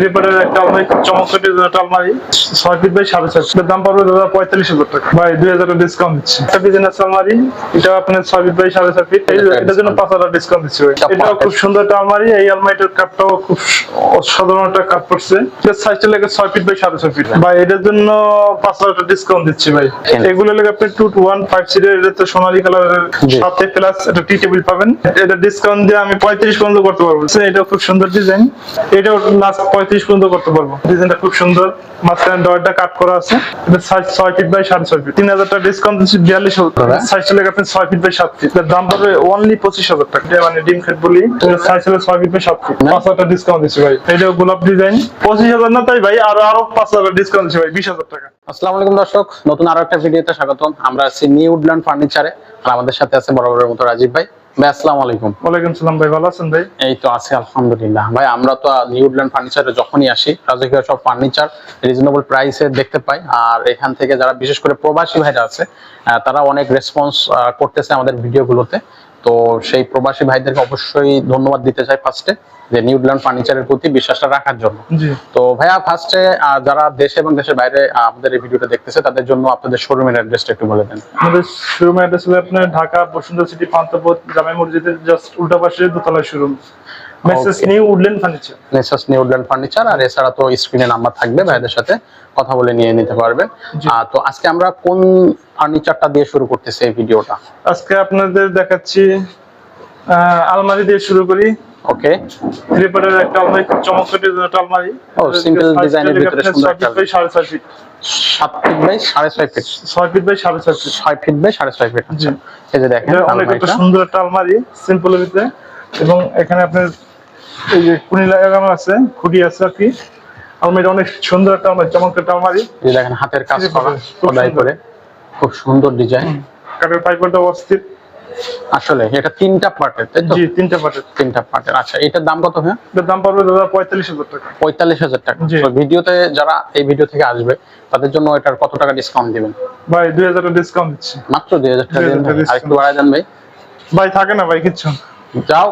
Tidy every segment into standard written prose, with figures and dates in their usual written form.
রিপোর্টের একটা আলমারি, চমৎকার একটা আলমারি 6 ফিট বাই 6.5 ফিট, দাম পড়বে 45,000 টাকা। ভাই 2,000 ডিসকাউন্ট দিচ্ছি। একটা বিজনেস আলমারি, এটা আপনার 6 ফিট বাই 6.5 ফিট, এটার জন্য 5,000 ডিসকাউন্ট দিচ্ছি ভাই। এটাও খুব সুন্দর একটা আলমারি। এই আলমারিটার কাঠটাও খুব অসাধারণ একটা কাঠ পড়ছে। এটার সাইজটা লাগে 6 ফিট বাই 6.5 ফিট ভাই। এটার জন্য 5,000 ডিসকাউন্ট দিচ্ছি ভাই। এগুলো লাগে আপনি 2-1-5 সিটের, এটা তো সোনালী কালারের সাথে প্লাস একটা টি টেবিল পাবেন। এটা ডিসকাউন্ট দিয়ে আমি 35 পর্যন্ত করতে পারবো। এটা খুব সুন্দর ডিজাইন, এটাও লাস্ট 35 পর্যন্ত করতে পারবো। ডিজাইনটা খুব সুন্দর, মাঝখানে ডয়ারটা কাট করা আছে। এটা সাইজ 6 ফিট বাই 6.5 ফিট, 3,000 টাকা ডিসকাউন্ট দিচ্ছি 42,000 টাকা। সাইজটা লাগে আপনি 6 ফিট বাই 7 ফিট, এর দাম পড়বে অনলি 25,000 টাকা। এটা মানে ডিম ফিট বলি, সাইজ হলো 6 ফিট বাই 7 ফিট, 5,000 টাকা ডিসকাউন্ট দিচ্ছি ভাই। এটাও গোলাপ ডিজাইন, 25,000 না তাই ভাই আরো 5,000 ডিসকাউন্ট দিচ্ছি ভাই, 20,000 টাকা। আসসালামু আলাইকুম দর্শক, নতুন আরো একটা ভিডিওতে স্বাগতম। আমরা আছি নিউ উডল্যান্ড ফার্নিচারে, আর আমাদের সাথে আছে বরাবরের মতো রাজীব ভাই। ভাই আসসালামু আলাইকুম। ওয়ালাইকুম সালাম ভাই, ভালো আছেন ভাই? এই তো আছি আলহামদুলিল্লাহ। ভাই আমরা তো নিউ উডল্যান্ড ফার্নিচারে যখনই আসি রাজকীয় সব ফার্নিচার রিজনেবল প্রাইসে দেখতে পাই, আর এখান থেকে যারা বিশেষ করে প্রবাসী ভাইরা আছে তারা অনেক রেসপন্স করতেছে আমাদের ভিডিওগুলোতে। তো সেই প্রবাসী ভাইদেরকে অবশ্যই ধন্যবাদ দিতে চাই ফার্স্টে, যে নিউ উডল্যান্ড ফার্নিচারের প্রতি বিশ্বাসটা রাখার জন্য। তো ভাইয়া ফার্স্টে যারা দেশে এবং দেশের বাইরে আমাদের এই ভিডিওটা দেখতেছে তাদের জন্য আপনাদের শোরুমের অ্যাড্রেসটা একটু বলে দেন। আমাদের শোরুমের অ্যাড্রেস হলো আপনার ঢাকা বসুন্ধরা সিটি পান্থপথ জামে মসজিদের জাস্ট উল্টা পাশে দোতলায় showroom, মেসেস new woodland furniture. মেসেস new woodland furniture. আর এছাড়া তো স্ক্রিনে নাম্বার থাকবে, ভাইদের সাথে কথা বলে নিয়ে নিতে পারবেন। তো আজকে আমরা কোন ফার্নিচারটা দিয়ে শুরু করতেছি এই ভিডিওটা? আজকে আপনাদের দেখাচ্ছি আলমারি দিয়ে শুরু করি। ওকে, রিপোর্টের একটা আলমারি, চমৎকার একটা আলমারি। ও সিম্পল ডিজাইনের ভিতরে সুন্দর একটা 6 feet by 6.5 feet, 7 feet by 6.5 feet, 6 feet by 6.5 feet, 6 feet by 6.5 feet. জি। এই যে দেখেন এটা অনেক একটা সুন্দর একটা আলমারি, সিম্পলের ভিতরে। এবং এখানে আপনার এই যে কুনি লাগানো আছে, খুঁটি আছে আর কি। আলমারিটা অনেক সুন্দর একটা আলমারি, চমৎকার একটা আলমারি। এই যে দেখেন হাতের কাজ করা, খোদাই করে, খুব সুন্দর ডিজাইন। কাঠের পাইপটা অস্থির। আসলে এটা তিনটা পার্টের, তাই তো? জি, তিনটা পার্টের। আচ্ছা, এটার দাম কত ভাই? এটার দাম পড়বে 45,000 টাকা। 45,000 টাকা। জি। তো ভিডিওতে যারা এই ভিডিও থেকে আসবে তাদের জন্য এটার কত টাকা ডিসকাউন্ট দিবেন? ভাই 2,000 টাকা ডিসকাউন্ট দিচ্ছি। মাত্র 2,000 টাকা দিন। 2,000 টাকা আরেকটু বাড়ায় দেন ভাই। ভাই থাকে না ভাই কিচ্ছু। যাও,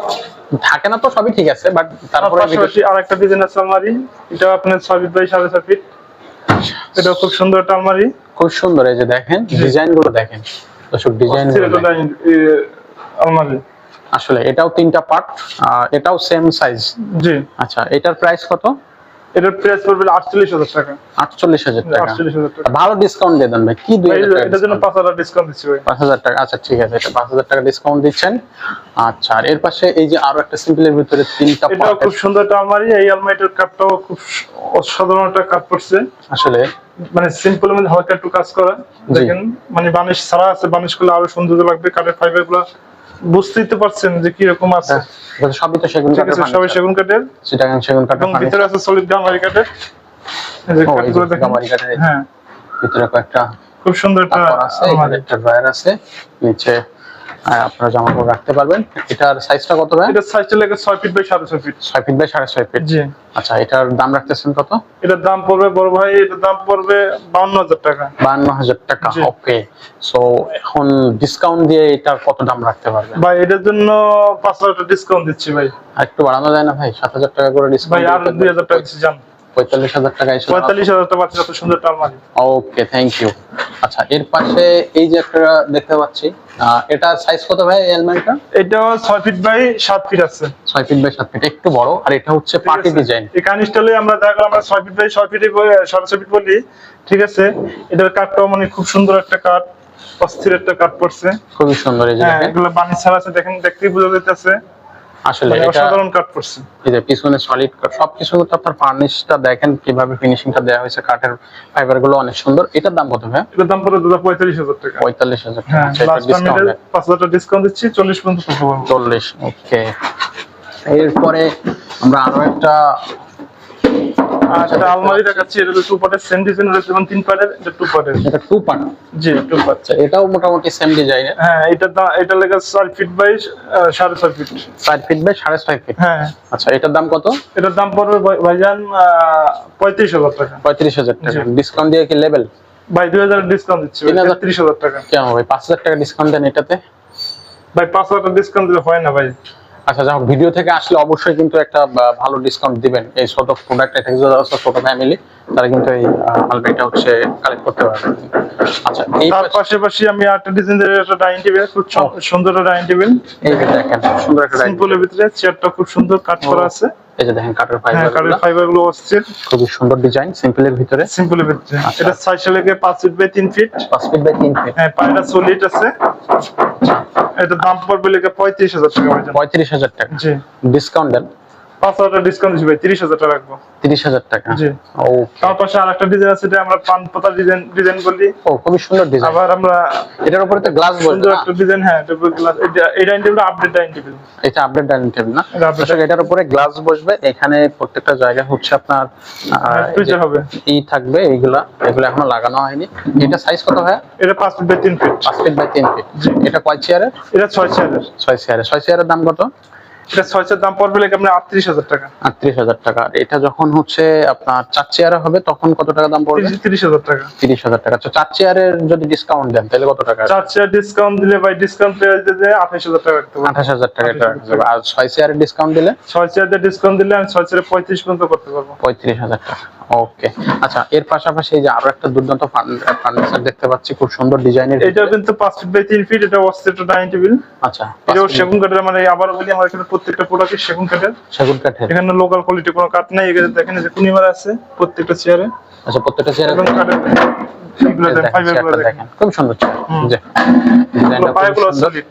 থাকে না তো সবই ঠিক আছে, বাট তারপরে পাশাপাশি আরেকটা ডিজাইন আছে আলমারি, এটা আপনার 6 ফিট বাই 6.5 ফিট। এটা খুব সুন্দর একটা আলমারি, খুব সুন্দর। এই যে দেখেন ডিজাইন গুলো দেখেন দর্শক, ডিজাইন আলমারি। আসলে এটাও তিনটা পার্ট, এটাও সেম সাইজ। জি। আচ্ছা, এটার প্রাইস কত? এটার প্রাইস পড়বে 48,000 টাকা। 48,000 টাকা। 48,000 টাকা। ভালো ডিসকাউন্ট দিয়ে দেন ভাই। কি 2,000 টাকা? এটার জন্য 5,000 ডিসকাউন্ট দিচ্ছি ভাই। 5,000 টাকা। আচ্ছা ঠিক আছে, এটা 5,000 টাকা ডিসকাউন্ট দিচ্ছেন। আচ্ছা, আর এর পাশে এই যে আরো একটা সিম্পলের ভিতরে তিনটা এটাও পার্ট। খুব সুন্দর একটা আলমারি। এই আলমারিটার কাঠটাও খুব অসাধারণ একটা কাঠ পড়ছে। আসলে মানে সিম্পল মধ্যে হালকা একটু কাজ করা, দেখেন মানে বানিশ ছাড়া আছে, বানিশ করলে আরো সৌন্দর্য লাগবে। কাঠের ফাইবার গুলা বুঝতেই তো পারছেন যে কি রকম আছে। এটা সবই তো সেগুন ঠিক কাঠের। আছে, সবাই সেগুন কাঠের, চিটাগাং সেগুন কাঠের। এবং ভিতরে আছে সলিড গামারি কাঠের। এই যে কাঠগুলো দেখেন, গামারি কাঠের। হ্যাঁ, ভিতরে কয়েকটা খুব সুন্দর একটা আছে, এখানে একটা ড্রয়ার আছে, নিচে আপনারা জামা কাপড় রাখতে পারবেন। এটার সাইজটা কত ভাই? এটা সাইজটা লাগে 6 feet by 6.5 feet. 6 feet by 6.5 feet. জি। আচ্ছা, এটার দাম রাখতেছেন কত? এটার দাম পড়বে বড় ভাই, এটার দাম পড়বে 52,000 টাকা। 52,000 টাকা। ওকে, সো এখন ডিসকাউন্ট দিয়ে এটার কত দাম রাখতে পারবেন ভাই? এটার জন্য 5,000 টাকা ডিসকাউন্ট দিচ্ছি ভাই। আর একটু বাড়ানো যায় না ভাই? 7,000 টাকা করে ভাই ডিসকাউন্ট। আর 2,000 টাকা দিচ্ছি, জান। 45,000 টাকা এসে। 45,000 টাকা পাচ্ছি এত সুন্দর একটা আলমারি। ওকে, থ্যাংক ইউ। আচ্ছা, এর পাশে এই যে একটা দেখতে পাচ্ছি, এটা সাইজ কত ভাই এই আলমারিটা? এটাও 6 ফিট বাই 7 ফিট আছে। 6 ফিট বাই 7 ফিট, একটু বড়। আর এটা হচ্ছে পার্টি ডিজাইন। এই কানিস্টলে আমরা দেখলাম, আমরা 6 ফিট বাই 6 ফিট 6.5 ফিট বলি, ঠিক আছে। এটার কাঠটাও মানে খুব সুন্দর একটা কাঠ, অস্থির একটা কাঠ পড়ছে, খুবই সুন্দর। এই যে হ্যাঁ, দেখেন, এগুলো বানিশ ছাড়া আছে, দেখেন দেখতেই বোঝা যাইতেছে আসলে মানে এটা অসাধারণ কাঠ পড়ছে। এই যে পিছনে সলিড কাঠ, সবকিছু তো আপনার ফার্নিশটা দেখেন কিভাবে ফিনিশিংটা দেওয়া হয়েছে, কাঠের ফাইবার গুলো অনেক সুন্দর। এটার দাম কত ভাই? এটার দাম পড়বে 45,000 টাকা। 45,000 টাকা। হ্যাঁ, আচ্ছা, এটা লাস্ট আমি ডিসকাউন্ট 5,000 টাকা ডিসকাউন্ট দিচ্ছি, 40 পর্যন্ত করতে পারবো। 40। ওকে, এরপরে আমরা আরো একটা একটা আলমারি দেখাচ্ছি। এটা হলো 2 পার্টের, সেম ডিজাইন রয়েছে, এবং 3 পার্টের। এটা 2 পার্টের। এটা 2 পার্ট। জি, 2 পার্ট। আচ্ছা, এটাও মোটামুটি সেম ডিজাইনের। হ্যাঁ, এটা লেগে 4 feet by 6.5 feet. 4 feet by 6.5 feet. হ্যাঁ। আচ্ছা, এটার দাম কত? এটার দাম পড়বে ভাইজান 35,000 টাকা। 35,000 টাকা। ডিসকাউন্ট দিয়ে কি লেভেল? ভাই 2,000 ডিসকাউন্ট দিচ্ছি, 30,000 টাকা। কেন ভাই 5,000 টাকা ডিসকাউন্ট দেন এটাতে? ভাই 5,000 টাকা ডিসকাউন্ট দিলে হয় না ভাই। আচ্ছা, যাই হোক, ভিডিও থেকে আসলে অবশ্যই কিন্তু একটা ভালো ডিসকাউন্ট দিবেন। এই ছোট প্রোডাক্ট, এটা যারা আছে ছোট ফ্যামিলি, তারা কিন্তু এই আলমারিটা হচ্ছে কালেক্ট করতে পারবে। আচ্ছা, এই তার পাশাপাশি আমি আরেকটা ডিজাইনের একটা ডাইনিং টেবিল, খুব সুন্দর ডাইনিং টেবিল। এই যে দেখেন সুন্দর একটা ডাইনিং সিম্পলের ভিতরে চেয়ারটা খুব সুন্দর কাট করা আছে। এই যে দেখেন কাঠের হ্যাঁ, কাঠের ফাইবার, ফাইবার গুলো অস্থির, খুবই সুন্দর ডিজাইন, সিম্পলের ভিতরে। সিম্পলের ভিতরে। এটা সাইজ লেগে 5 feet by 3 feet. 5 feet by 3 feet. হ্যাঁ, পায়রা সলিড আছে। এটা দাম পড়বে লেগে 35,000 টাকা ভাইজান। 35,000 টাকা। জি, ডিসকাউন্ট দেন। 5,000 টাকা ডিসকাউন্ট দিছি ভাই, 30,000 টাকা রাখবো। 30,000 টাকা। জি। ওকে। তার পাশে আরেকটা ডিজাইন আছে, এটা আমরা পান পাতা ডিজাইন বলি। ও, খুবই সুন্দর ডিজাইন। আবার আমরা এটার উপরে তো গ্লাস বসবে সুন্দর না? একটা ডিজাইন। হ্যাঁ, এটা গ্লাস। এই ডাইনিং টেবিলটা আপডেট ডাইনিং টেবিল। এটা আপডেট ডাইনিং টেবিল না? এটা update দর্শক, এটার উপরে গ্লাস বসবে। এখানে প্রত্যেকটা জায়গা হচ্ছে আপনার ফিচার হবে। থাকবে। এগুলো এখনো লাগানো হয়নি। এটা সাইজ কত হয়? এটা 5 feet by 3 feet. 5 feet by 3 feet. এটা কয় চেয়ারের? এটা 6 চেয়ারের। 6 চেয়ারের দাম কত? এটা 6 চেয়ারের দাম পড়বে লেগে আপনার 38,000 টাকা। 38,000 টাকা। আর এটা যখন হচ্ছে আপনার 4 চেয়ারে হবে তখন কত টাকা দাম পড়বে? 30,000 টাকা। 30,000 টাকা। তো 4 চেয়ারের যদি ডিসকাউন্ট দেন তাহলে কত টাকা? 4 চেয়ার ডিসকাউন্ট দিলে ভাই ডিসকাউন্ট প্রাইস দিলে 28,000 টাকা রাখতে পারবো। 28,000 টাকা এটা রাখতে হবে। আর 6 চেয়ারের ডিসকাউন্ট দিলে? 6 চেয়ারের ডিসকাউন্ট দিলে আমি 6 চেয়ারে 35 পর্যন্ত করতে পারবো। 35,000 টাকা। ওকে। আচ্ছা, এর পাশাপাশি এই যে আরো একটা দুর্দান্ত ফার্নিচার দেখতে পাচ্ছি, খুব সুন্দর ডিজাইনের। এটা কিন্তু 5 ফিট বাই 3 ফিট। এটা অস্থির একটা ডাইনিং টেবিল। আচ্ছা, এটাও সেগুন কাঠের। মানে আবার বলি, আমার এখানে প্রত্যেকটা প্রোডাক্ট সেগুন কাঠের। সেগুন কাঠের। এখানে লোকাল কোয়ালিটি কোনো কাঠ নাই। এখানে দেখেন যে কুনিমার আছে প্রত্যেকটা চেয়ারে। আচ্ছা, প্রত্যেকটা চেয়ারে এবং কাঠের এগুলো দেখেন, ফাইবার গুলো দেখেন। খুব সুন্দর চেয়ার। যে ডিজাইনটা পায়াগুলো খুব সুন্দর। সলিড।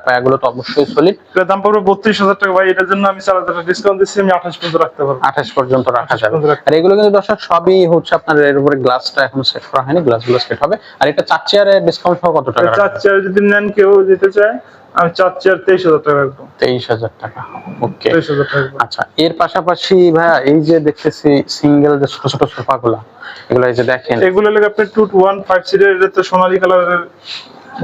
পায়াগুলো তো অবশ্যই সলিড। এটার দাম পড়বে 32,000 টাকা ভাই। এটার জন্য আমি 4,000 টাকা ডিসকাউন্ট দিচ্ছি, আমি 28 পর্যন্ত রাখতে পারবো। 28 পর্যন্ত রাখা যাবে। 28 পর্যন্ত আর এগুলো কিন্তু দর্শক সবই হচ্ছে আপনার এর উপরে গ্লাসটা এখন সেট করা হয়নি, গ্লাসগুলো সেট হবে। আর এটা 4 চেয়ারে ডিসকাউন্ট সহ কত টাকা? 4 চেয়ার যদি নেন, কেউ দিতে চায়, আমি 4 চেয়ার 23,000 টাকা রাখবো। 23,000 টাকা। ওকে। 23,000 টাকা রাখবো। আচ্ছা, এর পাশাপাশি ভাইয়া এই যে দেখতেছি সিঙ্গেল যে ছোট ছোট সোফাগুলো, এগুলো এই যে দেখেন, এগুলো লাগে আপনি 2 to 1 5 সিটের। এটা তো সোনালী কালারের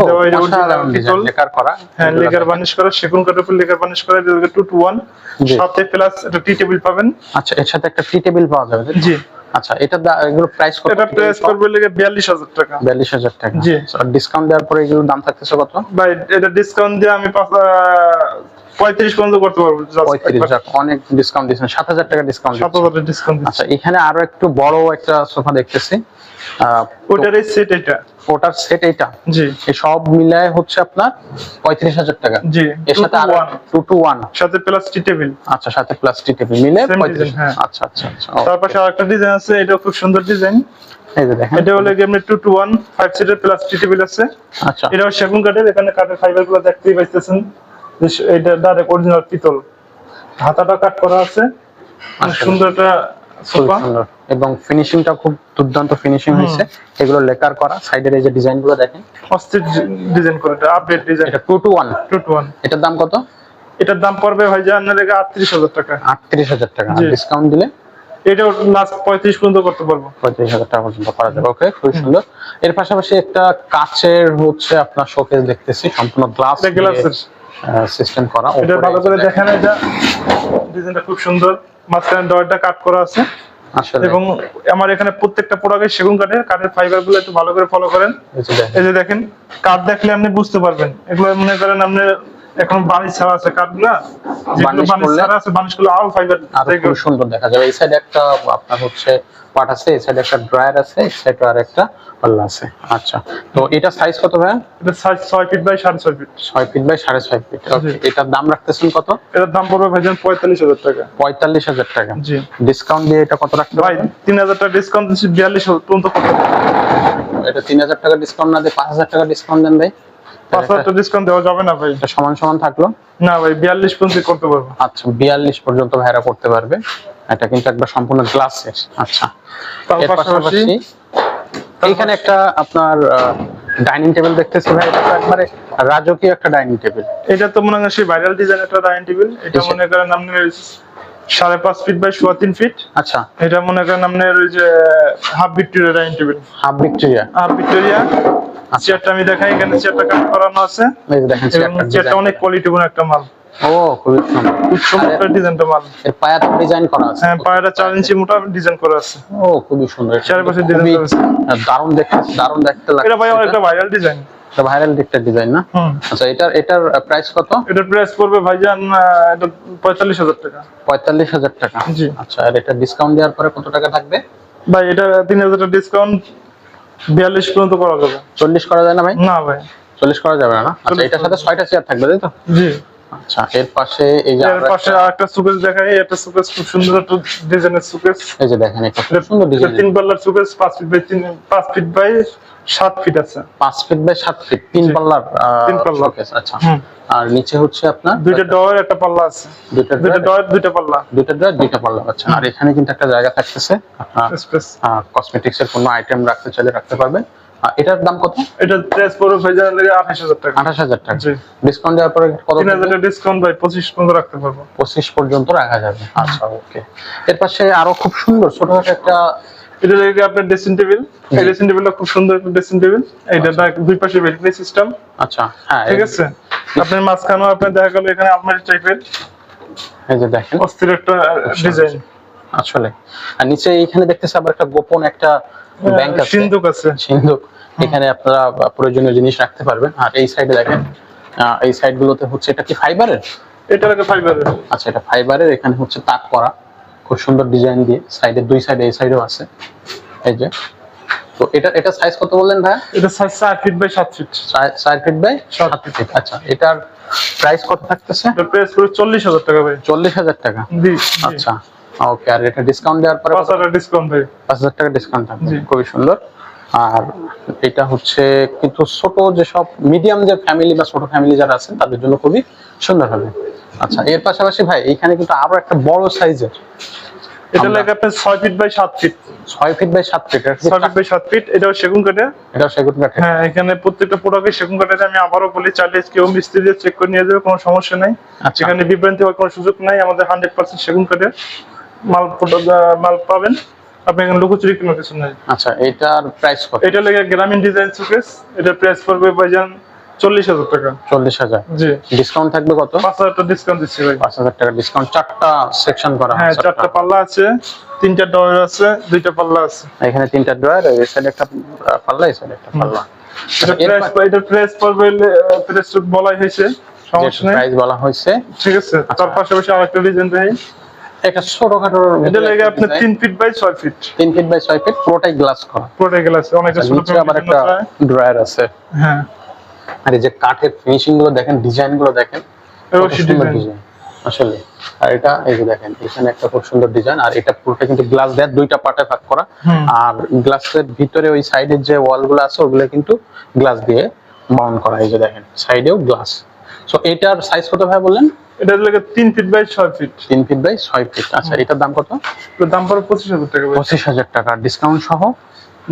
দেওয়া, এটা অসাধারণ ডিজাইন, লেকার করা। হ্যাঁ, লেকার বানিশ করা, সেগুন কাঠের উপর লেকার বানিশ করা। এটা 2 to 1 জি। সাথে প্লাস একটা টি টেবিল পাবেন। আচ্ছা, এর সাথে একটা টি টেবিল পাওয়া যাবে? জি। আচ্ছা, এগুলো প্রাইস কত? এটা প্রাইস করবে লাগে 42,000 টাকা। 42,000 টাকা। জি। আর ডিসকাউন্ট দেওয়ার পরে এগুলোর দাম থাকতেছে কত? ভাই এটা ডিসকাউন্ট দিয়ে আমি 35 পর্যন্ত করতে পারবো। 35। যাক, অনেক ডিসকাউন্ট দিচ্ছেন। 7,000 টাকা ডিসকাউন্ট। 7,000 ডিসকাউন্ট। আচ্ছা, এখানে আরো একটু বড় একটা সোফা দেখতেছি। ওটারই সেট এটা। ওটার সেট এটা? জি। এই সব মিলায় হচ্ছে আপনার 35,000 টাকা। জি। এর সাথে 2 to 1 2 to 1। সাথে প্লাস টি টেবিল। আচ্ছা, সাথে প্লাস টি টেবিল মিলে Same 35। design, হ্যাঁ। আচ্ছা আচ্ছা আচ্ছা। তারপর আরেকটা ডিজাইন আছে, এটা খুব সুন্দর ডিজাইন। এই যে দেখেন, এটা হলো এমনি 2 to 1 5 সিটের প্লাস টি টেবিল আছে। আচ্ছা, এটাও সেগুন কাঠের। এখানে কাঠের ফাইবার গুলো দেখতেই পাইতেছেন। এটা ডাইরেক্ট অরিজিনাল পিতল, হাতাটা কাট করা আছে। অনেক সুন্দর একটা খুব সোফা। সুন্দর এবং ফিনিশিংটা খুব দুর্দান্ত ফিনিশিং হয়েছে। এগুলো লেকার করা। সাইডের এই যে ডিজাইন গুলো দেখেন, অস্থির ডিজাইন করে। এটা আপডেট ডিজাইন। এটা 2 to 1। 2 to 1। এটার দাম কত? এটার দাম পড়বে ভাইজান লেগে 38,000 টাকা। 38,000 টাকা। জি। ডিসকাউন্ট দিলে এটাও লাস্ট 35 পর্যন্ত করতে পারবো। 35,000 টাকা পর্যন্ত করা যাবে। ওকে, খুব সুন্দর। এর পাশাপাশি একটা কাচের হচ্ছে আপনার শোকেস দেখতেছি, সম্পূর্ণ গ্লাস এটা গ্লাসের সিস্টেম করা। এটা উপরে ভালো করে দেখেন। এটা ডিজাইনটা খুব সুন্দর। মাঝখানে ডয়ারটা কাট করা আছে। আসলে এবং আমার এখানে প্রত্যেকটা প্রোডাক্টে সেগুন কাঠের। কাঠের ফাইবার গুলো একটু ভালো করে ফলো করেন। এই যে দেখেন, এই যে দেখেন, কাঠ দেখলে আপনি বুঝতে পারবেন। এগুলো মনে করেন আপনি এখন বানিশ ছাড়া আছে কাঠগুলা, যেগুলো বার্নিশ বানিশ করলে ছাড়া আছে, বানিশগুলো আল ফাইবার আরো খুব সুন্দর দেখা যাবে। এই সাইডে একটা আপনার হচ্ছে পার্ট আছে, এই সাইডে একটা ড্রয়ার আছে, এই সাইডে আর একটা পাল্লা আছে। আচ্ছা, তো এটা সাইজ কত ভাই? এটা 6 feet by 6.5 feet. 6 feet by 6.5 feet. Okay, এটার দাম রাখতেছেন কত? এটার দাম পড়বে ভাইজান 45,000 টাকা। 45,000 টাকা। জি। ডিসকাউন্ট দিয়ে এটা কত রাখতে ভাই পারবেন? 3,000 টাকা ডিসকাউন্ট দিচ্ছি, 42 পর্যন্ত করতে পারবো। এটা 3,000 টাকা ডিসকাউন্ট না দিয়ে 5,000 টাকা ডিসকাউন্ট দেন ভাই। 5,000 টাকা ডিসকাউন্ট দেওয়া যাবে না ভাই। এটা সমান সমান থাকলো। না ভাই, 42 পর্যন্ত করতে পারবো। আচ্ছা, 42 পর্যন্ত ভাইরা করতে পারবে। এটা কিন্তু একবার সম্পূর্ণ গ্লাসের। আচ্ছা, তার এর পাশাপাশি পাশাপাশি এইখানে একটা আপনার ডাইনিং টেবিল দেখতেছি ভাই। এটা তো একবারে রাজকীয় একটা ডাইনিং টেবিল। এটা তো মনে হয় সেই ভাইরাল ডিজাইন একটা ডাইনিং টেবিল। এটা মনে করেন আপনার 5.5 ফিট বাই 4.5 ফিট। আচ্ছা, এটা মনে করেন আপনার ওই যে half Victoria dining table. Half Victoria. Half Victoria. চেয়ারটা আমি দেখাই, এখানে চেয়ারটা কাট করানো আছে। এই যে দেখেন, এবং চেয়ারটা অনেক কোয়ালিটিপূর্ণ একটা মাল। ও, খুবই সুন্দর। খুব চমৎকার ডিজাইনটা মাল। এর পায়াতে ডিজাইন করা আছে। হ্যাঁ, পায়রা 4 ইঞ্চি মোটা ডিজাইন করা আছে। ও, খুবই সুন্দর। চারপাশে ডিজাইন খুবই করা আছে। দারুণ দেখতে লাগছে। এটা ভাই একটা ভাইরাল ডিজাইন। এটা ভাইরাল একটা ডিজাইন না? হুম। আচ্ছা, এটার প্রাইস কত? এটার প্রাইস পড়বে ভাইজান এটা 45,000 টাকা। 45,000 টাকা। জি। আচ্ছা, আর এটা ডিসকাউন্ট দেওয়ার পরে কত টাকা থাকবে? ভাই এটা 3,000 টাকা ডিসকাউন্ট 42 পর্যন্ত করা যাবে। 40 করা যায় না ভাই? না ভাই। 40 করা যাবে না? আচ্ছা, 40 এটার সাথে 6টা চেয়ার থাকবে তাই তো? জি। আচ্ছা, এর পাশে এই যে এর পাশে আরেকটা সুকেস দেখাই, এটা সুকেস খুব সুন্দর একটা ডিজাইনের সুকেস। এই যে দেখেন, এটা খুব সুন্দর ডিজাইন। 3 পাল্লার সুকেস 5 ফিট বাই 7 ফিট আছে। 5 ফিট বাই 7 ফিট, 3 জি। পাল্লার 3 পাল্লা। শোকেস। আচ্ছা, হুম। আর নিচে হচ্ছে আপনার দুইটা ডয়ের একটা পাল্লা আছে। দুইটা দুইটা ডয়ের দুইটা পাল্লা। দুইটা পাল্লা। আচ্ছা, আর এখানে কিন্তু একটা জায়গা থাকতেছে, আপনার স্পেস। কসমেটিক্স এর কোনো আইটেম রাখতে চাইলে রাখতে পারবেন। এটার দাম কত? এটা প্রাইস পড়বে ভাইজান 28,000 টাকা। 28,000 টাকা। জি। ডিসকাউন্ট দেওয়ার পরে কত? 3,000 টাকা ডিসকাউন্ট ভাই 25 পর্যন্ত রাখতে পারবো। 25 পর্যন্ত রাখা যাবে। আচ্ছা, ওকে। এর পাশে আরো খুব সুন্দর ছোটখাটো একটা, এটা লাগে আপনার ড্রেসিং টেবিল। এই ড্রেসিং টেবিলটা খুব সুন্দর একটা ড্রেসিং টেবিল। এইটা দুই পাশে ভেন্টিলেশন সিস্টেম। আচ্ছা, হ্যাঁ, ঠিক আছে। আপনার মাঝখানেও আপনার দেখা গেল এখানে আলমারি টাইপের এই যে দেখেন অস্থির একটা ডিজাইন। আসলে। আর নিচে এখানে দেখতেছি আবার একটা গোপন একটা ব্যাংক আছে, সিন্ধুক আছে। সিন্ধুক। এখানে আপনারা প্রয়োজনীয় জিনিস রাখতে পারবেন। আর এই সাইডে দেখেন, এই সাইড গুলোতে হচ্ছে, এটা কি ফাইবারের? এটা লাগে ফাইবারের। আচ্ছা, এটা ফাইবারের। এখানে হচ্ছে তাক করা খুব সুন্দর ডিজাইন দিয়ে, সাইডে দুই সাইডে, এই সাইডেও আছে। এই যে, তো এটা সাইজ কত বললেন ভাই? এটা 4 feet by 7 feet. 4 feet by 7 7 feet. আচ্ছা, এটার প্রাইস কত থাকতেছে? এটা প্রাইস পড়বে 40,000 টাকা ভাই। 40,000 টাকা। জি। আচ্ছা, ওকে। আর এটা ডিসকাউন্ট দেওয়ার পরে 5,000 টাকা ডিসকাউন্ট ভাই। 5,000 টাকা ডিসকাউন্ট থাকবে। জি। খুবই সুন্দর। আর এটা হচ্ছে কিন্তু ছোট, যে সব মিডিয়াম যে ফ্যামিলি বা ছোট ফ্যামিলি যারা আছেন তাদের জন্য খুবই সুন্দর হবে। আচ্ছা, এর পাশাপাশি ভাই এখানে কিন্তু আরো একটা বড় সাইজের, এটা লাগে আপনার 6 feet by 7 feet. 6 feet by 7 feet. 6 feet by 7 feet. এটাও সেগুন কাঠের। এটা সেগুন কাঠের। হ্যাঁ, এখানে প্রত্যেকটা প্রোডাক্টে সেগুন কাঠের। আমি আবারও বলি, চাইলে কেউ মিস্ত্রি দিয়ে চেক করে নিয়ে যাবে, কোনো সমস্যা নাই। আচ্ছা। এখানে বিভ্রান্তি হওয়ার কোনো সুযোগ নাই। আমাদের 100% সেগুন কাঠের মাল পাবেন। আপনি এখানে লুকোচুরি কোনো কিছু নাই। আচ্ছা, এটার প্রাইস কত? এটা লাগে গ্রামীণ ডিজাইন শোকেস। এটা প্রাইস পড়বে ভাইজান 40,000 টাকা। 40,000। জি। ডিসকাউন্ট থাকবে কত? 5,000 টাকা ডিসকাউন্ট দিচ্ছি ভাই। 5,000 টাকা ডিসকাউন্ট। 4টা সেকশন করা হ্যাঁ, আছে। 4টা পাল্লা আছে, 3টা ডয়ার আছে, 2টা পাল্লা আছে। এখানে 3টা ড্রয়ার, এই সাইডে একটা পাল্লা, এই সাইডে একটা পাল্লা। এটা প্রাইস পড়বে, প্রাইস বলাই হয়েছে, সমস্যা নেই। প্রাইস বলা হয়েছে, ঠিক আছে। তার পাশাপাশি আরেকটা ডিজাইন দেই। একটা ছোটখাটো, এটা লাগে আপনার 3 feet by 6 feet. 3 feet by 6 feet, পুরোটাই গ্লাস করা। পুরোটা গ্লাস, অনেকটা ছোট নিচে আবার একটা ড্রয়ার আছে। হ্যাঁ, আর এই যে কাঠের ফিনিশিং গুলো দেখেন, ডিজাইন গুলো দেখেন, এও কত সুন্দর ডিজাইন আসলে। আর এটা এই যে দেখেন, এখানে একটা খুব সুন্দর ডিজাইন। আর এটা পুরোটা কিন্তু গ্লাস দেয়া, দুইটা পার্টে ভাগ করা। আর গ্লাসের ভিতরে ওই সাইডের যে ওয়াল গুলো আছে ওগুলো কিন্তু গ্লাস দিয়ে বাউন্ড করা। এই যে দেখেন, সাইডেও গ্লাস। সো এটার সাইজ কত ভাই বললেন? এটা লাগে 3 feet by 6 feet. 3 feet by 6 feet. আচ্ছা, এটার দাম কত? এর দাম পড়বে 25,000 টাকা ভাই। 25,000 টাকা ডিসকাউন্ট সহ।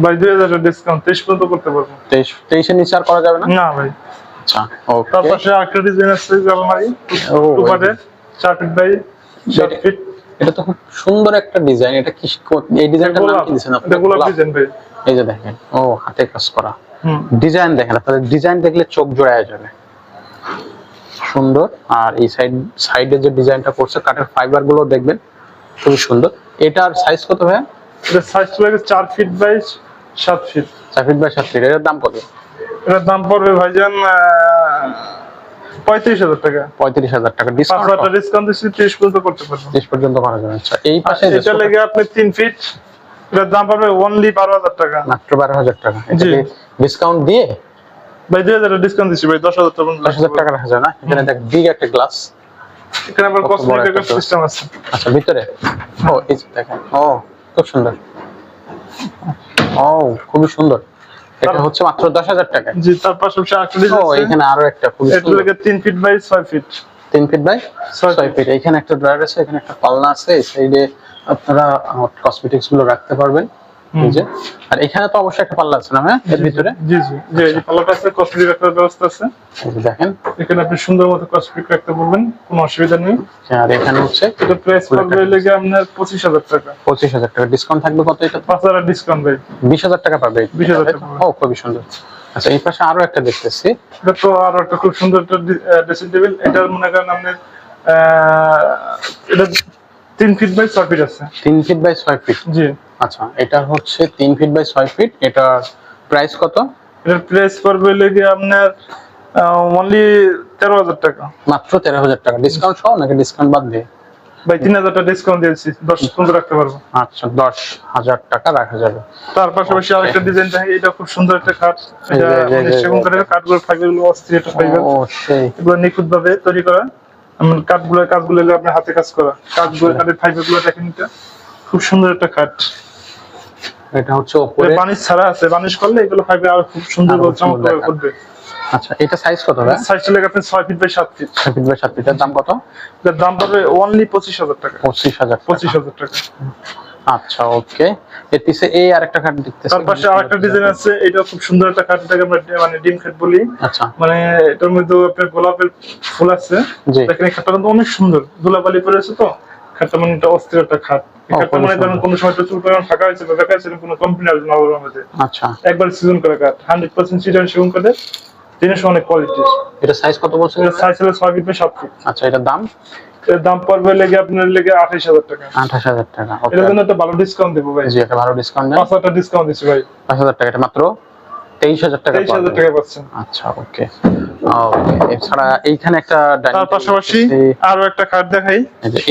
ভাই 2,000 টাকা ডিসকাউন্ট 23 পর্যন্ত করতে পারবো। 23 এর নিচে আর করা যাবে না? না ভাই। আচ্ছা, তার ওকে। পাশে আরেকটা ডিজাইন আছে আলমারি, ও, 2 পার্টের, 4 ফিট বাই 7 ফিট। এটা তো খুব সুন্দর একটা ডিজাইন। এটা কি, এই ডিজাইনটার নাম কি দিয়েছেন আপনি? এটা গোলাপ ডিজাইন ভাই। এই যে দেখেন, ও হাতে কাজ করা হুম। ডিজাইন দেখেন, আপনাদের ডিজাইন দেখলে চোখ জোড়ায় যাবে, সুন্দর। আর এই সাইডে যে ডিজাইনটা করছে, কাঠের ফাইবার গুলো দেখবেন খুবই সুন্দর। এটার সাইজ কত ভাই? এটা সাইজ লাগে 4 feet by 7 feet. 4 feet by 7 feet. এটার দাম কত? এটার দাম পড়বে ভাইজান 35,000 টাকা। 35,000 টাকা 5,000 ডিসকাউন্ট। টাকা ডিসকাউন্ট দিচ্ছি, 30 পর্যন্ত করতে পারবো। 30 পর্যন্ত করা যাবে। আচ্ছা, এই পাশে এটা লেগে আপনি 3 ফিট, এটার দাম পড়বে অনলি 12,000 টাকা। মাত্র 12,000 টাকা। জি। এটা ডিসকাউন্ট দিয়ে ভাই 2,000 টাকা ডিসকাউন্ট দিচ্ছি ভাই, 10,000 টাকা পর্যন্ত। 10,000 টাকা রাখা যায় না? এখানে দেখ, বিগ একটা গ্লাস। এখানে আবার কত বড় কসমেটিক একটা glass। সিস্টেম আছে। আচ্ছা, ভিতরে ও এই যে দেখেন, ও খুব সুন্দর, ও খুবই সুন্দর। এটা হচ্ছে মাত্র 10,000 টাকা। জি, তার পাশাপাশি আরেকটা ও, ডিজাইন আছে। এখানে আরো একটা খুবই এটা সুন্দর, লেগে 3 feet by 6 feet. 3 feet by 6 6 feet. এখানে একটা ড্রয়ার আছে, এখানে একটা পাল্লা আছে, এই সাইডে আপনারা কসমেটিক্স গুলো রাখতে পারবেন। এই যে, আর এখানে তো অবশ্যই একটা পাল্লা আছে না হ্যাঁ এর ভিতরে? জি জি জি, এই পাল্লাটা আছে, কসমেটিক রাখার ব্যবস্থা আছে। এই যে দেখেন, এখানে আপনি সুন্দর মতো কসমেটিক রাখতে পারবেন, কোনো অসুবিধা নেই। আর এখানে হচ্ছে এটা প্রাইস পড়বে লেগে আপনার 25,000 টাকা। 25,000 টাকা। ডিসকাউন্ট থাকবে কত? এটা 5,000 ডিসকাউন্ট ভাই। 20,000 টাকা পাবে। 20,000 টাকা। ও খুবই সুন্দর। আচ্ছা, এই পাশে আরো একটা দেখতেছি। এটা তো আরো একটা খুব সুন্দর একটা ড্রেসিং টেবিল। এটা মনে করেন আপনার এটা 3 ফিট বাই 6 ফিট আছে। 3 ফিট বাই 6 ফিট। জি। আচ্ছা, এটা হচ্ছে 3 ফিট বাই 6 ফিট। এটার প্রাইস কত? এটার প্রাইস পড়বে লেগে আপনার অনলি 13,000 টাকা। মাত্র 13,000 টাকা ডিসকাউন্ট সহ নাকি ডিসকাউন্ট বাদ দিয়ে? ভাই 3,000 টাকা ডিসকাউন্ট দিয়েছি, 10 পর্যন্ত রাখতে পারবো। আচ্ছা 10,000 টাকা রাখা যাবে। তার পাশাপাশি আরেকটা ডিজাইন দেখেন, এটা খুব সুন্দর একটা খাট। এটা মানে সেগুন কাঠের কাঠগুলো ফাইবারগুলো অস্থির একটা ফাইবার, ও সেই এগুলো নিখুঁত ভাবে তৈরি করা। কাঠগুলো আপনার হাতে কাজ করা কাঠগুলো, কাঠের ফাইবারগুলো দেখেন, এটা খুব সুন্দর একটা খাট। এটা হচ্ছে উপরে বানিশ ছাড়া আছে, বানিশ করলে এগুলো ফাইবার আরো খুব সুন্দর আরো চমৎকার সুন্দর করবে। আচ্ছা এটা সাইজ কত ভাই? সাইজটা লেগে আপনার 6 feet by 7 feet. 6 feet by 7 ফিটের দাম কত? এটার দাম পড়বে অনলি 25,000 টাকা। 25,000 25,000 টাকা। আচ্ছা ওকে। এর পিছে এই আরেকটা কাট দেখতেছি, তার পাশে আরেকটা ডিজাইন আছে, এটা খুব সুন্দর একটা কাঠ, এটাকে আমরা মানে ডিম খাট বলি। আচ্ছা মানে এটার মধ্যে আপনার গোলাপের ফুল আছে। জি। দেখেন এই খাটটা কিন্তু অনেক সুন্দর, ধুলাবালি পড়ে আছে তো খাটটা, মানে এটা অস্থির একটা খাট। এই ও, খাটটা খুবই মানে ধরেন সুন্দর। কোনো সময় চুল পরিমাণ ফাঁকা হয়েছে বা দেখা হয়েছে, কোনো কমপ্লেন আসবে না ওর মধ্যে। আচ্ছা একবার সিজন করে কাঠ, 100% সিজন সেগুন কাঠের, জিনিস অনেক কোয়ালিটি। এটা সাইজ কত বলছেন? এটা সাইজ হলো 6 ফিট বাই 7 ফিট। আচ্ছা এটার দাম? এর দাম পড়বে লেগে আপনার লেগে 28,000 টাকা। 28,000 টাকা। ওকে এটার জন্য একটা ভালো ডিসকাউন্ট দেবো ভাই। জি একটা ভালো ডিসকাউন্ট দেন। 5,000 টাকা ডিসকাউন্ট দিচ্ছি ভাই। 5,000 টাকা, এটা মাত্র 23,000 টাকা 23,000 টাকা পাচ্ছেন। আচ্ছা ওকে ওকে। এছাড়া এইখানে একটা ডাইনিং তার পাশাপাশি আরো একটা খাট দেখাই।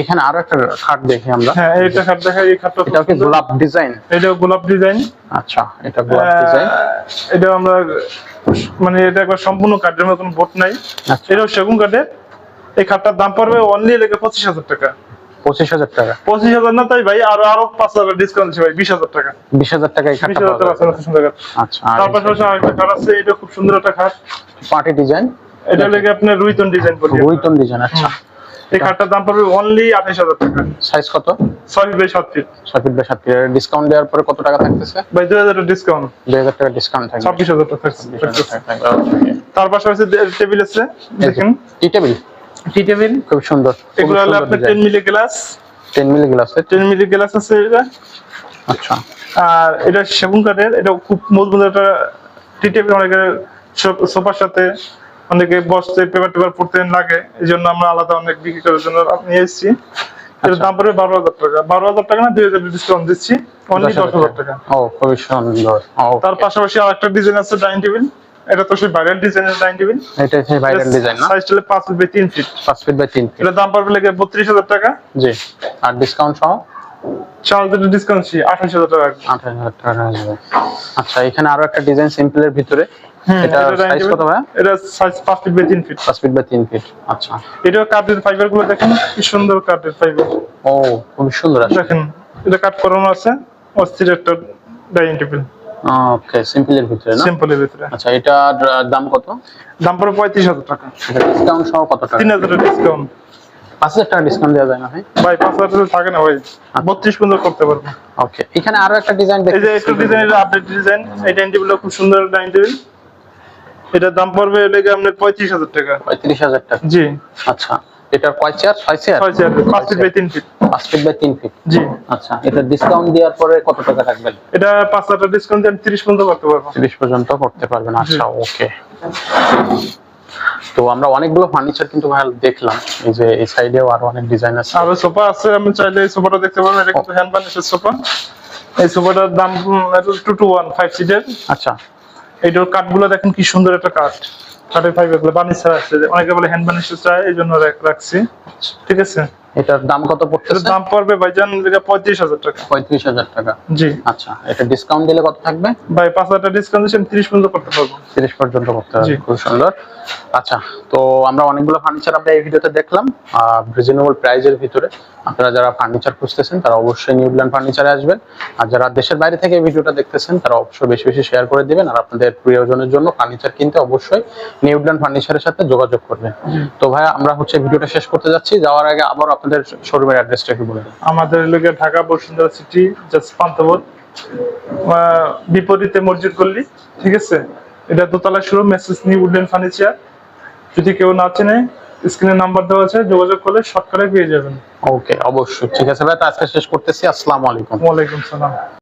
এখানে আরো একটা খাট দেখি আমরা। হ্যাঁ এইটা খাট দেখাই, এই খাটটা এটা কি গোলাপ ডিজাইন? এটা গোলাপ ডিজাইন। আচ্ছা এটা গোলাপ ডিজাইন। এটা আমরা মানে এটা একবার সম্পূর্ণ কাঠের মতন বোট নাই। আচ্ছা এটাও সেগুন কাঠের। এই খাটটার দাম পড়বে অনলি লেগে 25,000 টাকা। 25,000 টাকা। 25,000 না তাই ভাই, আরো 5,000 ডিসকাউন্ট আছে ভাই, 20,000 টাকা। 20,000 টাকা এই খাটটা 20,000 টাকা পাওয়া আছে, যাবে। সুন্দর খাট। আচ্ছা আর তার পাশাপাশি আরেকটা খাট আছে, এটা খুব সুন্দর একটা খাট। পার্টি ডিজাইন, এটা লেগে আপনার রুইতন ডিজাইন বলি। রুইতন ডিজাইন। আচ্ছা এই খাটটার দাম পড়বে অনলি 28,000 টাকা। সাইজ কত? 6 feet by 7 feet. 6 feet by 7 feet. Discount দেওয়ার পরে কত টাকা থাকতেছে? ভাই 2,000 টাকা ডিসকাউন্ট, 2,000 টাকা ডিসকাউন্ট থাকবে। 26,000 টাকা থাকছে। 26,000 টাকা থাকবে। ওকে। তার পাশাপাশি টেবিল আছে দেখেন, টি টেবিল টি টেবিল। খুব সুন্দর। এগুলো হলো আপনার 10 milli glass. 10 milli glass. 10 milli glass আছে এটা। আচ্ছা আর এটা সেগুন কাঠের, এটা খুব মজবুত একটা টি টেবিল। অনেকে সোফার সাথে অনেকে বসতে পেপার পড়তে লাগে, এই জন্য আমরা আলাদা অনেক বিক্রি করার জন্য নিয়ে এসেছি। এর দাম পড়বে 12,000 টাকা। 12,000 টাকা না, 2,000 ডিসকাউন্ট দিচ্ছি, অনলি 10,000 টাকা। ও খুবই সুন্দর। তার পাশাপাশি আরেকটা ডিজাইন আছে ডাইনিং টেবিল। এটা তো সেই ভাইরাল ডিজাইনের ডাইনিং টেবিল। এটা হচ্ছে ভাইরাল ডিজাইন না? সাইজটা হলো 5 feet by 3 feet. 5 feet by 3 feet. এটার দাম পড়বে লেগে 32,000 টাকা। জি আর ডিসকাউন্ট সহ 4,000 ডিসকাউন্ট 28,000 টাকা। 28,000 টাকা হয়ে যাবে। আচ্ছা এখানে আরো একটা ডিজাইন সিম্পলের ভিতরে, এটা সাইজ কত ভাই? এটা size 5 feet by 3 feet. 5 feet by 3 feet. আচ্ছা এটা কাঠের ফাইবার গুলো দেখেন কি সুন্দর কাঠের ফাইবার। ও খুব সুন্দর আছে। দেখেন এটা কাঠ করানো আছে, অস্থির একটা ডাইনিং টেবিল। ওকে সিম্পলের ভিতরে না? সিম্পলের ভিতরে। আচ্ছা এটার দাম কত? দাম পড়বে 35,000 টাকা। এটা ডিসকাউন্ট সহ কত টাকা? 3,000 টাকা ডিসকাউন্ট। 5,000 টাকা ডিসকাউন্ট দেওয়া যায় না ভাই? ভাই 5,000 টাকা থাকে না ভাই, 32 পর্যন্ত করতে পারবো। ওকে এখানে আরো একটা ডিজাইন এই যে দেখতে একটা ডিজাইনের আপডেট ডিজাইন, এই ডাইনিং টেবিলটা খুব সুন্দর ডাইনিং টেবিল। এটার দাম পড়বে লেগে আপনার 35,000 টাকা। 35,000 টাকা। জি। আচ্ছা এটার কয় chair? 6 chair? 6 chair, 5 feet by 3 feet. 5 feet by 3 feet. জি। আচ্ছা এটা ডিসকাউন্ট দেওয়ার পরে কত টাকা রাখবেন? এটা 5,000 টাকা ডিসকাউন্ট দিয়ে 30 পর্যন্ত করতে পারবো। 30 পর্যন্ত করতে পারবেন। আচ্ছা ওকে। তো আমরা অনেকগুলো ফার্নিচার কিন্তু ভাই দেখলাম, এই যে এই সাইডেও আরো অনেক ডিজাইন আছে। আর সোফা আছে, আপনি চাইলে এই সোফাটা দেখতে পারেন। এটা কিন্তু হ্যান্ড বানিশের সোফা। এই সোফাটার দাম 2 to 1 5 সিটের। আচ্ছা এইটার কাঠগুলো দেখেন কি সুন্দর একটা কাঠ, কাঠের ফাইবার গুলো বানিশ ছাড়া আছে, অনেকে বলে হ্যান্ড বানিশ চায়, এই জন্য রাখছি। ঠিক আছে। এটার দাম কত এটার পড়তেছে? দাম পড়বে ভাইজান 35,000 টাকা। 35,000 টাকা। জি। আচ্ছা এটা ডিসকাউন্ট দিলে কত থাকবে? ভাই 5,000 টাকা ডিসকাউন্ট দিচ্ছি, 30 পর্যন্ত করতে পারবো। 30 পর্যন্ত করতে হবে। জি। খুব সুন্দর। আচ্ছা তো আমরা অনেকগুলো ফার্নিচার আমরা এই ভিডিওতে দেখলাম রিজনেবল প্রাইজের ভিতরে। আপনারা যারা ফার্নিচার খুঁজতেছেন তারা অবশ্যই নিউল্যান্ড ফার্নিচারে আসবেন, আর যারা দেশের বাইরে থেকে এই ভিডিওটা দেখতেছেন তারা অবশ্যই বেশি বেশি শেয়ার করে দিবেন, আর আপনাদের প্রিয়জনের জন্য ফার্নিচার কিনতে অবশ্যই নিউল্যান্ড ফার্নিচারের সাথে যোগাযোগ করবেন। তো ভাই আমরা হচ্ছে ভিডিওটা শেষ করতে যাচ্ছি, যাওয়ার আগে আবার আপনাদের শোরুমের অ্যাড্রেসটা একটু বলে দিন। আমাদের লোকে ঢাকা বসুন্ধরা সিটি, জাস্ট পান্থপথ, বিপরীতে মসজিদ গল্লি। ঠিক আছে। এটা দোতলা শোরুম, মেসেজ নিউল্যান্ড ফার্নিচার। যদি কেউ না চেনে, স্ক্রিনে নাম্বার দেওয়া আছে, যোগাযোগ করলে শর্টকাটে পেয়ে যাবেন। ওকে অবশ্যই। ঠিক আছে ভাই, তো আজকে শেষ করতেছি। আসসালামু আলাইকুম। ওয়ালাইকুম সালাম।